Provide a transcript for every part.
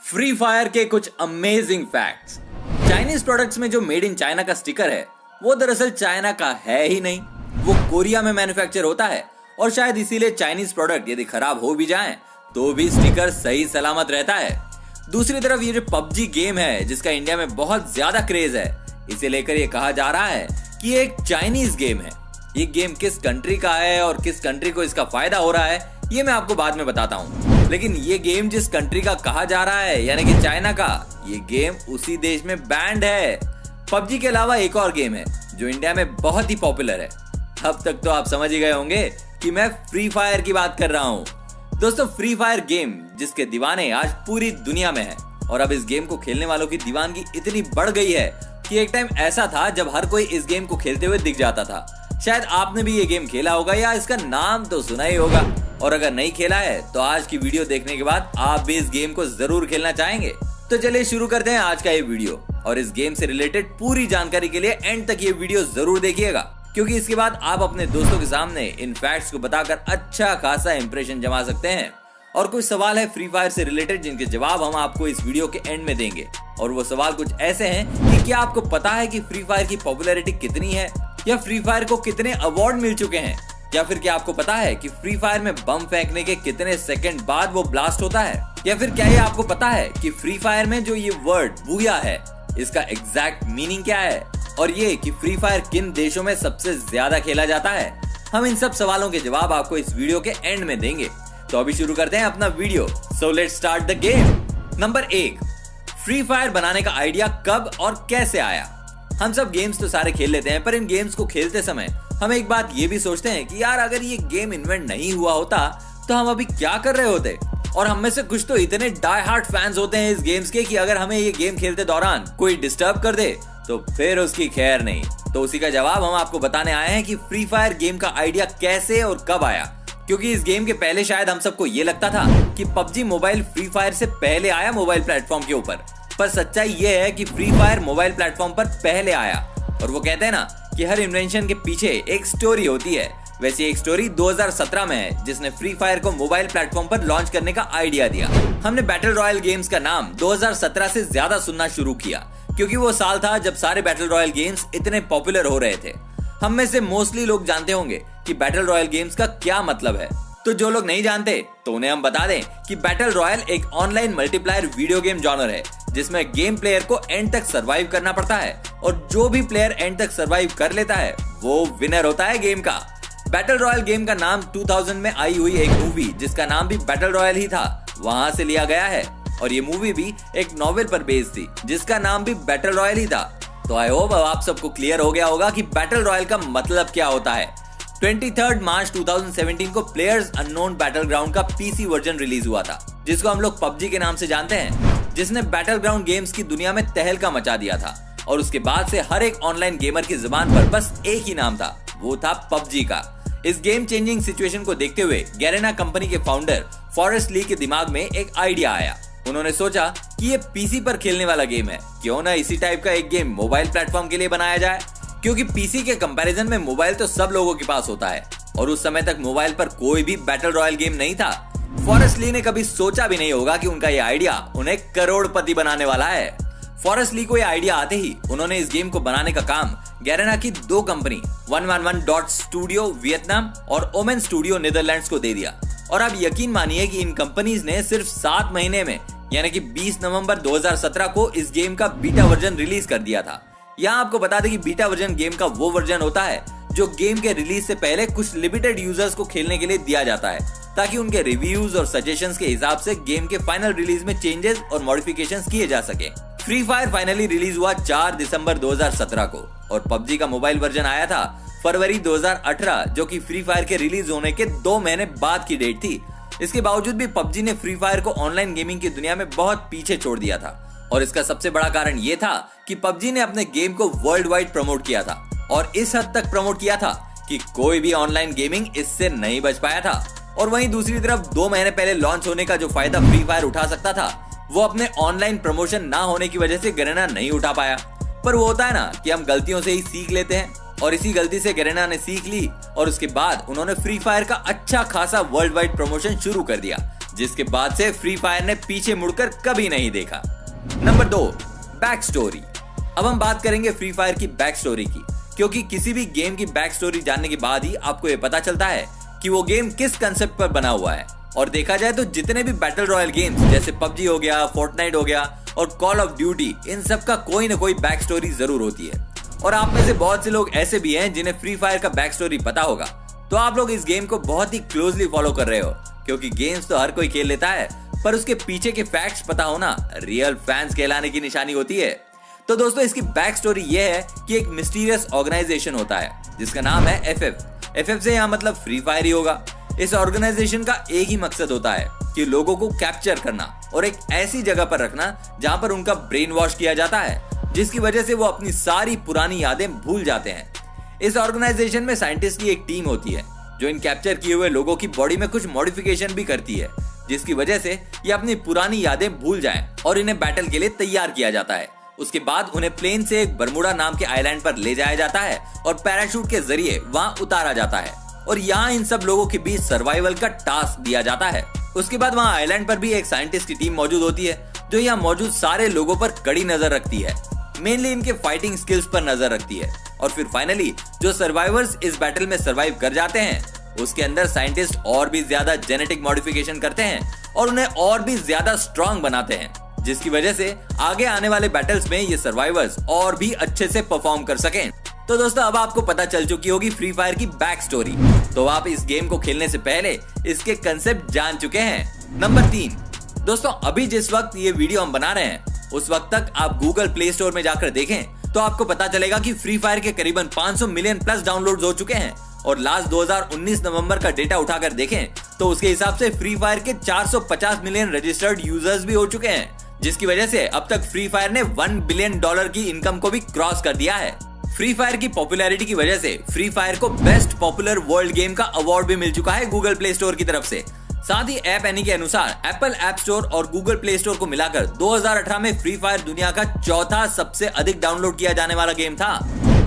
Free fire के कुछ amazing facts. Chinese products में जो मेड इन चाइना का स्टिकर है वो दरअसल चाइना का है ही नहीं, वो कोरिया में मैन्युफैक्चर होता है और शायद इसीलिए चाइनीज प्रोडक्ट यदि खराब हो भी जाएं तो भी स्टिकर सही सलामत रहता है। दूसरी तरफ ये जो पबजी गेम है जिसका इंडिया में बहुत ज्यादा क्रेज है, इसे लेकर ये कहा जा रहा है कि ये एक चाइनीज गेम है। ये गेम किस कंट्री का है और किस कंट्री को इसका फायदा हो रहा है ये मैं आपको बाद में बताता हूँ, लेकिन ये गेम जिस कंट्री का कहा जा रहा है यानी कि चाइना का, ये गेम उसी देश में बैंड है। पबजी के अलावा एक और गेम है जो इंडिया में बहुत ही पॉपुलर है। अब तक तो आप समझ ही गए होंगे कि मैं फ्री फायर की बात कर रहा हूँ। दोस्तों, फ्री फायर गेम जिसके दीवाने आज पूरी दुनिया में है और अब इस गेम को खेलने वालों की दीवानगी इतनी बढ़ गई है कि एक टाइम ऐसा था जब हर कोई इस गेम को खेलते हुए दिख जाता था। शायद आपने भी ये गेम खेला होगा या इसका नाम तो सुना ही होगा, और अगर नहीं खेला है तो आज की वीडियो देखने के बाद आप भी इस गेम को जरूर खेलना चाहेंगे। तो चलिए शुरू करते हैं आज का ये वीडियो, और इस गेम से रिलेटेड पूरी जानकारी के लिए एंड तक ये वीडियो जरूर देखिएगा, क्योंकि इसके बाद आप अपने दोस्तों के सामने इन फैक्ट्स को बताकर अच्छा खासा इंप्रेशन जमा सकते हैं। और कुछ सवाल है फ्री फायर से रिलेटेड जिनके जवाब हम आपको इस वीडियो के एंड में देंगे, और वो सवाल कुछ ऐसे हैं कि क्या आपको पता है कि फ्री फायर की पॉपुलैरिटी कितनी है, या फ्री फायर को कितने अवार्ड मिल चुके हैं, या फिर क्या आपको पता है कि फ्री फायर में बम फेंकने के कितने सेकंड बाद वो ब्लास्ट होता है, या फिर क्या ये आपको पता है कि फ्री फायर में जो ये वर्ड बूया है इसका एग्जैक्ट मीनिंग क्या है, और ये कि फ्री फायर किन देशों में सबसे ज्यादा खेला जाता है। हम इन सब सवालों के जवाब आपको इस वीडियो के एंड में देंगे। तो अभी शुरू करते हैं अपना video. So let's start the game. Number 1, free fire बनाने का आइडिया कब और कैसे आया। हम सब गेम्स तो सारे खेल लेते हैं, पर इन गेम्स को खेलते समय हम एक बात ये भी सोचते हैं कि यार अगर ये गेम इन्वेंट नहीं हुआ होता तो हम अभी क्या कर रहे होते। और हम में से कुछ तो इतने डाई हार्ट फैंस होते हैं इस गेम्स के कि अगर हमें ये गेम खेलते दौरान कोई डिस्टर्ब कर दे तो फिर उसकी खैर नहीं। तो उसी का जवाब हम आपको बताने आए हैं कि फ्री फायर गेम का आइडिया कैसे और कब आया, क्योंकि इस गेम के पहले शायद हम सबको ये लगता था कि पबजी मोबाइल फ्री फायर से पहले आया मोबाइल प्लेटफॉर्म के ऊपर, पर सच्चाई ये है कि फ्री फायर मोबाइल प्लेटफॉर्म पर पहले आया। और वो कहते हैं ना कि हर इन्वेंशन के पीछे एक स्टोरी होती है, वैसी एक स्टोरी 2017 में है जिसने फ्री फायर को मोबाइल प्लेटफॉर्म पर लॉन्च करने का आइडिया दिया। हमने बैटल रॉयल गेम्स का नाम 2017 से ज्यादा सुनना शुरू किया, क्योंकि वो साल था जब सारे बैटल रॉयल गेम्स इतने पॉपुलर हो रहे थे। हम में से मोस्टली लोग जानते होंगे कि बैटल रॉयल गेम्स का क्या मतलब है, तो जो लोग नहीं जानते तो उन्हें हम बता दें कि बैटल रॉयल एक online multiplier video game genre है जिसमें गेम प्लेयर को एंड तक सरवाइव करना पड़ता है, और जो भी प्लेयर एंड तक सरवाइव कर लेता है वो विनर होता है गेम का। बैटल रॉयल गेम का नाम 2000 में आई हुई एक मूवी जिसका नाम भी बैटल रॉयल ही था वहां से लिया गया है, और ये मूवी भी एक नॉवेल पर बेस्ड थी जिसका नाम भी बैटल रॉयल ही था। तो आई होप अब आप सबको क्लियर हो गया होगा कि बैटल रॉयल का मतलब क्या होता है। 23 मार्च 2017 को प्लेयर्स अननोन बैटलग्राउंड का पीसी वर्जन रिलीज हुआ था, जिसको हम लोग पबजी के नाम से जानते हैं, जिसने बैटलग्राउंड गेम्स की दुनिया में तहलका मचा दिया था। और उसके बाद से हर एक ऑनलाइन गेमर की जुबान पर बस एक ही नाम था, वो था पबजी का। इस गेम चेंजिंग सिचुएशन को देखते हुए गैरेना कंपनी के फाउंडर फॉरेस्ट ली के दिमाग में एक आइडिया आया। उन्होंने सोचा कि ये पीसी पर खेलने वाला गेम है, क्यों ना इसी टाइप का एक गेम मोबाइल प्लेटफॉर्म के लिए बनाया जाए, क्योंकि पीसी के कंपैरिजन में मोबाइल तो सब लोगों के पास होता है, और उस समय तक मोबाइल पर कोई भी बैटल रॉयल गेम नहीं था। फॉरेस्ट ली ने कभी सोचा भी नहीं होगा कि उनका ये आइडिया उन्हें करोड़पति बनाने वाला है। फॉरेस्ट ली को ये आइडिया आते ही उन्होंने इस गेम को बनाने का काम गैरेना की दो कंपनी 111 स्टूडियो वियतनाम और ओमेन स्टूडियो नीदरलैंड्स को दे दिया। और आप यकीन मानिए कि इन कंपनीज ने सिर्फ 7 महीने में यानी कि 20 नवंबर 2017 को इस गेम का बीटा वर्जन रिलीज कर दिया था। यहाँ आपको बता दें कि बीटा वर्जन गेम का वो वर्जन होता है जो गेम के रिलीज से पहले कुछ लिमिटेड यूजर्स को खेलने के लिए दिया जाता है, ताकि उनके रिव्यूज और सजेशंस के हिसाब से गेम के फाइनल रिलीज में चेंजेस और मॉडिफिकेशंस किए जा सके। फ्री फायर फाइनली रिलीज हुआ 4 दिसंबर 2017 को, और पबजी का मोबाइल वर्जन आया था फरवरी 2018, जो कि फ्री फायर के रिलीज होने के 2 महीने बाद की डेट थी। इसके बावजूद भी पबजी ने फ्री फायर को ऑनलाइन गेमिंग की दुनिया में बहुत पीछे छोड़ दिया था, और इसका सबसे बड़ा कारण ये था कि पबजी ने अपने गेम को वर्ल्ड वाइड प्रमोट किया था, और इस हद तक प्रमोट किया था कि कोई भी ऑनलाइन गेमिंग इससे नहीं बच पाया था। और वहीं दूसरी तरफ 2 महीने पहले लॉन्च होने का जो फायदा फ्री फायर उठा सकता था वो अपने ऑनलाइन प्रमोशन ना होने की वजह से गैरेना नहीं उठा पाया। पर वो होता है ना कि हम गलतियों से ही सीख लेते हैं, और इसी गलती से गैरेना ने सीख ली, और उसके बाद उन्होंने फ्री फायर का अच्छा खासा वर्ल्ड वाइड प्रमोशन शुरू कर दिया, जिसके बाद से फ्री फायर ने पीछे मुड़कर कभी नहीं देखा। Number 2, back story. अब हम बात करेंगे फ्री फायर की बैक स्टोरी की, क्योंकि किसी भी गेम की बैक स्टोरी जानने के बाद ही आपको ये पता चलता है कि वो गेम किस कंसेप्ट पर बना हुआ है। और देखा जाए तो जितने भी बैटल रॉयल गेम्स जैसे पबजी हो गया, फोर्टनाइट हो गया और कॉल ऑफ ड्यूटी, इन सब का कोई ना कोई बैक स्टोरी जरूर होती है। और आप में से बहुत से लोग ऐसे भी हैं जिन्हें फ्री फायर का बैक स्टोरी पता होगा, तो आप लोग इस गेम को बहुत ही क्लोजली फॉलो कर रहे हो, क्योंकि गेम्स तो हर कोई खेल लेता है, पर उसके पीछे के फैक्ट्स पता होना रियल फैंस कहलाने की निशानी होती है। तो दोस्तों, इसकी बैक स्टोरी ये है कि एक मिस्टीरियस ऑर्गेनाइजेशन होता है जिसका नाम है एफएफ से यहाँ मतलब फ्री फायर ही होगा। इस ऑर्गेनाइजेशन का एक ही मकसद होता है कि लोगों को कैप्चर करना और एक ऐसी जगह पर रखना जहां पर उनका ब्रेन वॉश किया जाता है, जिसकी वजह से वो अपनी सारी पुरानी यादें भूल जाते हैं। इस ऑर्गेनाइजेशन में साइंटिस्ट की एक टीम होती है जो इन कैप्चर किए हुए लोगों की बॉडी में कुछ मॉडिफिकेशन भी करती है, जिसकी वजह से ये अपनी पुरानी यादें भूल जाएं और इन्हें बैटल के लिए तैयार किया जाता है। उसके बाद उन्हें प्लेन से एक बरमूडा नाम के आइलैंड पर ले जाया जाता है और पैराशूट के जरिए वहां उतारा जाता है और यहाँ इन सब लोगों के बीच सर्वाइवल का टास्क दिया जाता है। उसके बाद वहाँ आइलैंड पर भी एक साइंटिस्ट की टीम मौजूद होती है जो यहाँ मौजूद सारे लोगों पर कड़ी नजर रखती है, मेनली इनके फाइटिंग स्किल्स पर नजर रखती है। और फिर फाइनली जो सर्वाइवर्स इस बैटल में सर्वाइव कर जाते हैं, उसके अंदर साइंटिस्ट और भी ज्यादा जेनेटिक मॉडिफिकेशन करते हैं और उन्हें और भी ज्यादा स्ट्रॉन्ग बनाते हैं, जिसकी वजह से आगे आने वाले बैटल्स में ये सर्वाइवर्स और भी अच्छे से परफॉर्म कर सकें। तो दोस्तों, अब आपको पता चल चुकी होगी फ्री फायर की बैक स्टोरी, तो आप इस गेम को खेलने से पहले इसके कंसेप्ट जान चुके हैं। नंबर 3, दोस्तों, अभी जिस वक्त ये वीडियो हम बना रहे हैं उस वक्त तक आप गूगल प्ले स्टोर में जाकर देखें तो आपको पता चलेगा कि फ्री फायर के करीबन 500 मिलियन प्लस डाउनलोड्स हो चुके हैं। और लास्ट 2019 नवंबर का डेटा उठाकर देखें तो उसके हिसाब से फ्री फायर के 450 मिलियन रजिस्टर्ड यूजर्स भी हो चुके हैं, जिसकी वजह से अब तक फ्री फायर ने $1 बिलियन की इनकम को भी क्रॉस कर दिया है। फ्री फायर की पॉपुलैरिटी की वजह से फ्री फायर को बेस्ट पॉपुलर वर्ल्ड गेम का अवार्ड भी मिल चुका है गूगल प्ले स्टोर की तरफ से। साथ ही ऐप एनी के अनुसार एप्पल ऐप स्टोर और गूगल प्ले स्टोर को मिलाकर 2018 में फ्री फायर दुनिया का चौथा सबसे अधिक डाउनलोड किया जाने वाला गेम था।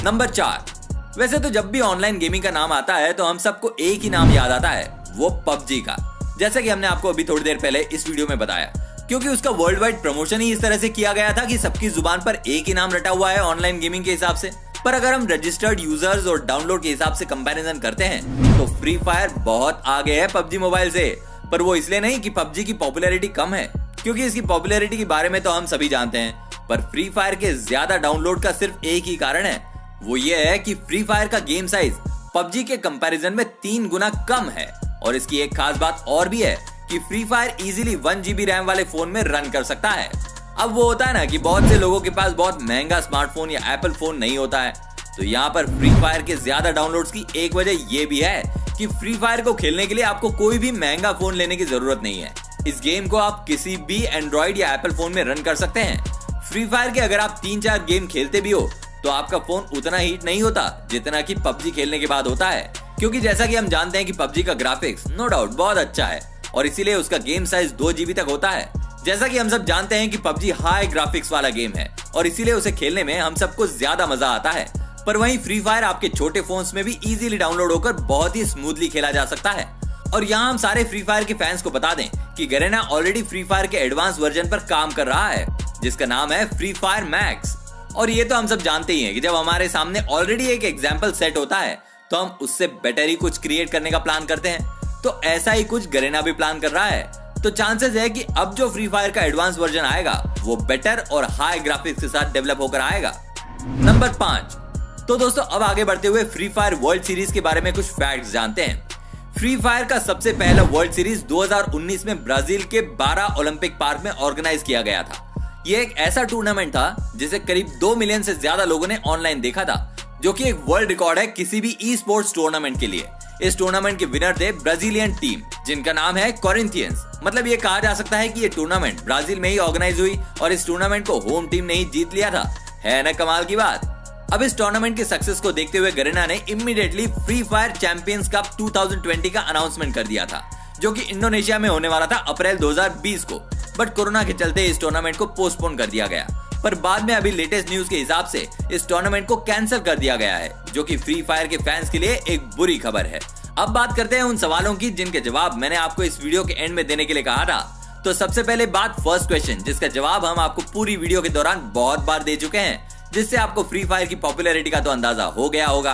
नंबर 4, वैसे तो जब भी ऑनलाइन गेमिंग का नाम आता है तो हम सबको एक ही नाम याद आता है, वो पबजी का, जैसा कि हमने आपको अभी थोड़ी देर पहले इस वीडियो में बताया, क्योंकि उसका वर्ल्ड वाइड प्रमोशन ही इस तरह से किया गया था कि सबकी जुबान पर एक ही नाम रटा हुआ है ऑनलाइन गेमिंग के हिसाब से। पर अगर हम रजिस्टर्ड यूजर्स और डाउनलोड के हिसाब से कंपैरिजन करते हैं तो फ्री फायर बहुत आगे है पबजी मोबाइल से। पर वो इसलिए नहीं कि पबजी की पॉपुलैरिटी कम है, क्योंकि इसकी पॉपुलैरिटी के बारे में तो हम सभी जानते हैं, पर फ्री फायर के ज्यादा डाउनलोड का सिर्फ एक ही कारण है, वो ये है कि फ्री फायर का गेम साइज पबजी के कंपैरिजन में 3 गुना कम है। और इसकी एक खास बात और भी है कि free fire easily 1 GB RAM वाले फोन में रन कर सकता है। अब वो होता है ना कि बहुत से लोगों के पास बहुत महंगा स्मार्टफोन या एप्पल फोन नहीं होता है, तो यहाँ पर फ्री फायर के ज्यादा डाउनलोड्स की एक वजह ये भी है कि फ्री फायर को खेलने के लिए आपको कोई भी महंगा फोन लेने की जरूरत नहीं है। इस गेम को आप किसी भी एंड्रॉइड या एप्पल फोन में रन कर सकते हैं। फ्री फायर के अगर आप 3-4 गेम खेलते भी हो तो आपका फोन उतना हीट नहीं होता जितना कि पबजी खेलने के बाद होता है, क्योंकि जैसा कि हम जानते हैं कि पबजी का ग्राफिक्स नो डाउट बहुत अच्छा है और इसीलिए उसका गेम साइज 2 GB तक होता है। जैसा कि हम सब जानते हैं कि पबजी हाई ग्राफिक्स वाला गेम है और इसीलिए उसे खेलने में हम सबको ज्यादा मजा आता है। पर वहीं फ्री फायर आपके छोटे फोन्स में भी इजीली डाउनलोड होकर बहुत ही स्मूथली खेला जा सकता है। और यहाँ हम सारे फ्री फायर के फैंस को बता दें कि गरेना ऑलरेडी फ्री फायर के एडवांस वर्जन पर काम कर रहा है, जिसका नाम है फ्री फायर मैक्स। और ये तो हम सब जानते ही हैं कि जब हमारे सामने ऑलरेडी एक एग्जाम्पल सेट होता है तो हम उससे बेटर ही कुछ क्रिएट करने का प्लान करते हैं, तो ऐसा ही कुछ गरेना भी प्लान कर रहा है। तो चांसेस है कि अब जो फ्री फायर का एडवांस वर्जन आएगा वो बेटर और हाई ग्राफिक्स के साथ डेवलप होकर आएगा। नंबर 5, तो दोस्तों अब आगे बढ़ते हुए फ्री फायर वर्ल्ड सीरीज के बारे में कुछ फैक्ट्स जानते हैं। फ्री फायर का सबसे पहला वर्ल्ड सीरीज 2019 में ब्राजील के 12 ओलंपिक पार्क में ऑर्गेनाइज किया गया था। यह एक ऐसा टूर्नामेंट था जिसे करीब 2 मिलियन से ज्यादा लोगों ने ऑनलाइन देखा था, जो कि एक वर्ल्ड रिकॉर्ड है किसी भी ई स्पोर्ट्स टूर्नामेंट के लिए। इस टूर्नामेंट के विनर थे ब्राजीलियन टीम, जिनका नाम है कॉरिंथियंस। मतलब ये कहा जा सकता है कि ये टूर्नामेंट ब्राजील में ही ऑर्गेनाइज हुई और इस टूर्नामेंट को होम टीम ने ही जीत लिया था। है ना कमाल की बात। अब इस टूर्नामेंट के सक्सेस को देखते हुए गरेना ने immediately free fire champions cup 2020 का अनाउंसमेंट कर दिया था, जो कि इंडोनेशिया में होने वाला था अप्रैल 2020 को। बट कोरोना के चलते इस टूर्नामेंट को पोस्टपोन कर दिया गया। पर बाद में अभी लेटेस्ट न्यूज के हिसाब से इस टूर्नामेंट को कैंसिल कर दिया गया है, जो कि फ्री फायर के फैंस के लिए एक बुरी खबर है। अब बात करते हैं उन सवालों की जिनके जवाब मैंने आपको इस वीडियो के एंड में देने के लिए कहा था। तो सबसे पहले बात फर्स्ट क्वेश्चन, जिसका जवाब हम आपको पूरी वीडियो के दौरान बहुत बार दे चुके हैं, जिससे आपको फ्री फायर की पॉपुलैरिटी का तो अंदाजा हो गया होगा।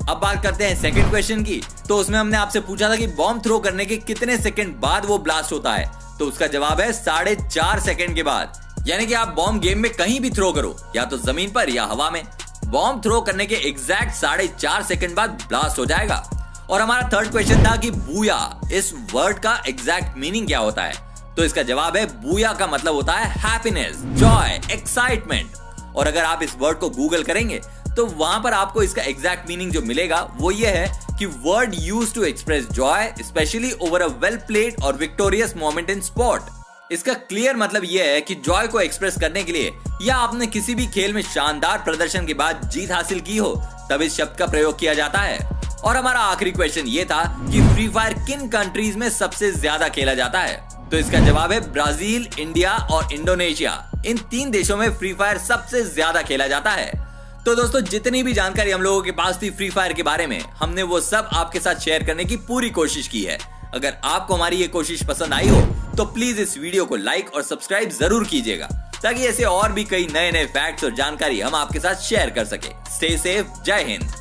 अब बात करते हैं सेकंड क्वेश्चन की। तो उसमें हमने आपसे पूछा था कि बॉम्ब थ्रो करने के कितने सेकंड बाद वो ब्लास्ट होता है। तो उसका जवाब है 4.5 सेकंड के बाद। यानी कि आप बॉम्ब गेम में कहीं भी थ्रो करो, या तो जमीन पर या हवा में, बॉम्ब थ्रो करने के एग्जैक्ट 4.5 सेकंड बाद ब्लास्ट हो जाएगा। और हमारा थर्ड क्वेश्चन था कि बूया, इस वर्ड का एग्जैक्ट मीनिंग क्या होता है। तो इसका जवाब है बूया का मतलब होता है हैप्पीनेस, जॉय, एक्साइटमेंट। और अगर आप इस वर्ड को गूगल करेंगे तो वहां पर आपको इसका एग्जैक्ट मीनिंग जो मिलेगा वो ये है कि word used to express joy specially over a well played और विक्टोरियस मोमेंट इन स्पोर्ट। इसका क्लियर मतलब यह है कि जॉय को एक्सप्रेस करने के लिए या आपने किसी भी खेल में शानदार प्रदर्शन के बाद जीत हासिल की हो, तब इस शब्द का प्रयोग किया जाता है। और हमारा आखिरी क्वेश्चन ये था कि फ्री फायर किन कंट्रीज में सबसे ज्यादा खेला जाता है। तो इसका जवाब है ब्राजील, इंडिया और इंडोनेशिया। इन 3 देशों में फ्री फायर सबसे ज्यादा खेला जाता है। तो दोस्तों, जितनी भी जानकारी हम लोगों के पास थी फ्री फायर के बारे में, हमने वो सब आपके साथ शेयर करने की पूरी कोशिश की है। अगर आपको हमारी ये कोशिश पसंद आई हो तो प्लीज इस वीडियो को लाइक और सब्सक्राइब जरूर कीजिएगा, ताकि ऐसे और भी कई नए नए फैक्ट्स और जानकारी हम आपके साथ शेयर कर सके। स्टे सेफ, जय हिंद।